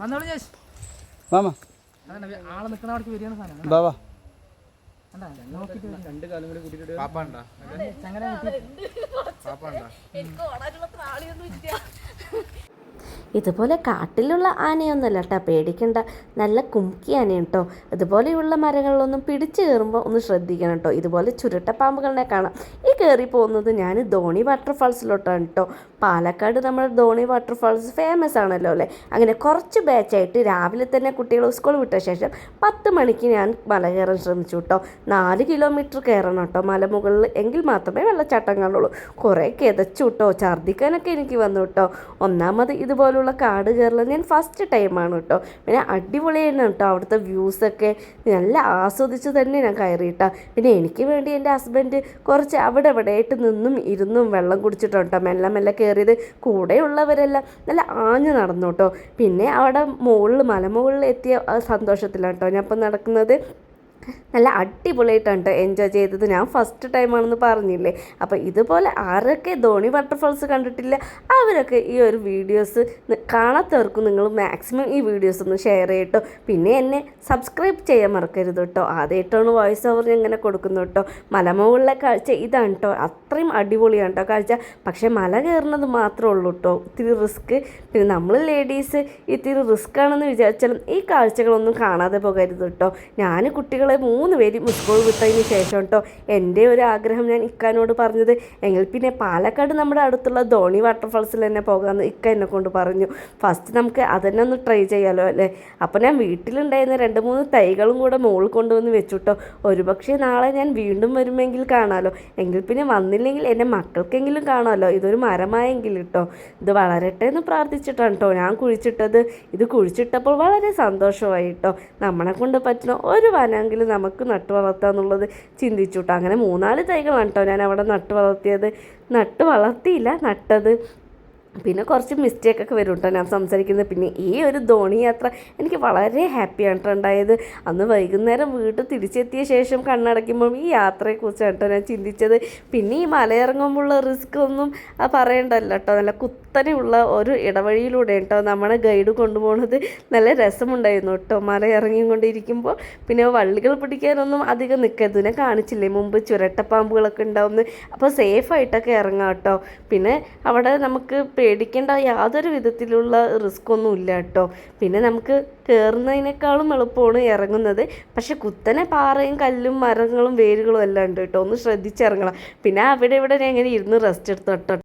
Mama ആള് നിൽക്കുന്ന അവിടേക്ക് വരികയാണ് സാധനം. ബാബാ രണ്ട് കാലം കൂടി കൂട്ടിട്ട് ഇതുപോലെ കാട്ടിലുള്ള ആനയൊന്നുമല്ല കേട്ടോ, പേടിക്കണ്ട. നല്ല കുംക്കി ആനയാണ് കേട്ടോ. ഇതുപോലെയുള്ള മരങ്ങളിലൊന്നും പിടിച്ചു കയറുമ്പോൾ ഒന്ന് ശ്രദ്ധിക്കണം കേട്ടോ. ഇതുപോലെ ചുരുട്ടപ്പാമ്പുകളെ കാണാം. ഈ കയറി പോകുന്നത് ഞാൻ ധോണി വാട്ടർഫാൾസിലോട്ടാണ് കേട്ടോ. പാലക്കാട് നമ്മുടെ ധോണി വാട്ടർഫാൾസ് ഫേമസ് ആണല്ലോ അല്ലേ. അങ്ങനെ കുറച്ച് ബാച്ചായിട്ട് രാവിലെ തന്നെ കുട്ടികൾ സ്കൂൾ വിട്ട ശേഷം 10 മണിക്ക് ഞാൻ മല കയറാൻ ശ്രമിച്ചു കേട്ടോ. 4 കിലോമീറ്റർ കയറണം കേട്ടോ മലമുകളിൽ, എങ്കിൽ മാത്രമേ വെള്ളച്ചാട്ടം കാണുള്ളൂ. കുറേ കിതച്ചു കേട്ടോ, ഛർദ്ദിക്കാനൊക്കെ എനിക്ക് വന്നു കേട്ടോ. ഒന്നാമത് ഇതുപോലുള്ള കാട് കയറൽ ഞാൻ ഫസ്റ്റ് ടൈമാണ് കേട്ടോ. പിന്നെ അടിപൊളിയാണ് കേട്ടോ അവിടുത്തെ വ്യൂസൊക്കെ, നല്ല ആസ്വദിച്ച് തന്നെ ഞാൻ കയറിയിട്ടാ. പിന്നെ എനിക്ക് വേണ്ടി എൻ്റെ ഹസ്ബൻഡ് കുറച്ച് അവിടെ ഇവിടെയായിട്ട് നിന്നും ഇരുന്നും വെള്ളം കുടിച്ചിട്ടോ മെല്ലെ മെല്ലെ കയറിയത്. കൂടെയുള്ളവരെല്ലാം നല്ല ആഞ്ഞു നടന്നു കേട്ടോ. പിന്നെ അവിടെ മലമുകളിൽ എത്തിയ സന്തോഷത്തിലാണ് കേട്ടോ ഞാൻ ഇപ്പം നടക്കുന്നത്. നല്ല അടിപൊളിയായിട്ടാണ് കേട്ടോ എൻജോയ് ചെയ്തത്. ഞാൻ ഫസ്റ്റ് ടൈമാണെന്ന് പറഞ്ഞില്ലേ. അപ്പോൾ ഇതുപോലെ ആരൊക്കെ ധോണി വാട്ടർഫാൾസ് കണ്ടിട്ടില്ല അവരൊക്കെ ഈ ഒരു വീഡിയോസ് കാണാത്തവർക്കും നിങ്ങൾ മാക്സിമം ഈ വീഡിയോസ് ഒന്ന് ഷെയർ ചെയ്യട്ടോ. പിന്നെ എന്നെ സബ്സ്ക്രൈബ് ചെയ്യാൻ മറക്കരുത് കേട്ടോ. ആദ്യമായിട്ടാണ് വോയിസ് ഓവർ ഇങ്ങനെ കൊടുക്കുന്നു കേട്ടോ. മലമുകളിലെ കാഴ്ച ഇതാണ് കേട്ടോ. അത്രയും അടിപൊളിയാണ് കേട്ടോ കാഴ്ച. പക്ഷേ മല കയറുന്നത് മാത്രമേ ഉള്ളൂ കേട്ടോ ഇത്തിരി റിസ്ക്. പിന്നെ നമ്മൾ ലേഡീസ് ഇത്തിരി റിസ്ക് ആണെന്ന് വിചാരിച്ചാലും ഈ കാഴ്ചകളൊന്നും കാണാതെ പോകരുത് കേട്ടോ. ഞാൻ കുട്ടികളെ 3 പേരും സ്കൂൾ വിട്ടതിന് ശേഷം കേട്ടോ എൻ്റെ ഒരു ആഗ്രഹം ഞാൻ ഇക്കാനോട് പറഞ്ഞത്. എങ്കിൽ പിന്നെ പാലക്കാട് നമ്മുടെ അടുത്തുള്ള ധോണി വാട്ടർഫാൾസിൽ തന്നെ പോകാമെന്ന് ഇക്ക എന്നെ കൊണ്ട് പറഞ്ഞു. ഫസ്റ്റ് നമുക്ക് അതന്നെ ഒന്ന് ട്രൈ ചെയ്യാമല്ലോ അല്ലേ. അപ്പോൾ ഞാൻ വീട്ടിലുണ്ടായിരുന്ന 2-3 തൈകളും കൂടെ മുകളിൽ കൊണ്ടുവന്ന് വെച്ചു കേട്ടോ. ഒരുപക്ഷെ നാളെ ഞാൻ വീണ്ടും വരുമെങ്കിൽ കാണാമല്ലോ. എങ്കിൽ പിന്നെ വന്നില്ലെങ്കിൽ എൻ്റെ മക്കൾക്കെങ്കിലും കാണാമല്ലോ. ഇതൊരു മരമായെങ്കിൽ കേട്ടോ. ഇത് വളരട്ടെ എന്ന് പ്രാർത്ഥിച്ചിട്ടാണ് കേട്ടോ ഞാൻ കുഴിച്ചിട്ടത്. ഇത് കുഴിച്ചിട്ടപ്പോൾ വളരെ സന്തോഷമായി കേട്ടോ. നമ്മളെ കൊണ്ട് പറ്റുന്ന ഒരു വനമെങ്കിലും നമുക്ക് നട്ടു വളർത്താന്നുള്ളത് ചിന്തിച്ചു കേട്ടോ. അങ്ങനെ 3-4 തൈകളാണ് കേട്ടോ ഞാൻ അവിടെ നട്ടു വളർത്തിയില്ല, നട്ടത്. പിന്നെ കുറച്ച് മിസ്റ്റേക്കൊക്കെ വരും കേട്ടോ ഞാൻ സംസാരിക്കുന്നത്. പിന്നെ ഈ ഒരു ധോണി യാത്ര എനിക്ക് വളരെ ഹാപ്പിയാണ് കേട്ടോ ഉണ്ടായത്. അന്ന് വൈകുന്നേരം വീട്ടിൽ തിരിച്ചെത്തിയ ശേഷം കണ്ണടയ്ക്കുമ്പോൾ ഈ യാത്രയെക്കുറിച്ചാണ് കേട്ടോ ഞാൻ ചിന്തിച്ചത്. പിന്നെ ഈ മലയിറങ്ങുമ്പോഴുള്ള റിസ്ക് ഒന്നും പറയണ്ടല്ലോ കേട്ടോ. നല്ല കുത്തനെയുള്ള ഒരു ഇടവഴിയിലൂടെ കേട്ടോ നമ്മളെ ഗൈഡ് കൊണ്ടുപോകുന്നത്. നല്ല രസമുണ്ടായിരുന്നു കേട്ടോ മല ഇറങ്ങിക്കൊണ്ടിരിക്കുമ്പോൾ. പിന്നെ വള്ളികൾ പിടിക്കാനൊന്നും അധികം നിൽക്കരുത്. ഞാൻ കാണിച്ചില്ലേ മുമ്പ് ചുരട്ടപ്പാമ്പുകളൊക്കെ ഉണ്ടാവുമെന്ന്. അപ്പോൾ സേഫായിട്ടൊക്കെ ഇറങ്ങാം കേട്ടോ. പിന്നെ അവിടെ നമുക്ക് പേടിക്കേണ്ട യാതൊരു വിധത്തിലുള്ള റിസ്ക് ഒന്നും ഇല്ല കേട്ടോ. പിന്നെ നമുക്ക് കയറുന്നതിനേക്കാളും എളുപ്പമാണ് ഇറങ്ങുന്നത്. പക്ഷെ കുത്തനെ പാറയും കല്ലും മരങ്ങളും വേരുകളും എല്ലാം ഉണ്ട് കേട്ടോ. ഒന്ന് ശ്രദ്ധിച്ചിറങ്ങണം. പിന്നെ അവിടെ ഇവിടെ ഞാൻ ഇങ്ങനെ ഇരുന്ന് റെസ്റ്റ് എടുത്തു കേട്ടോ.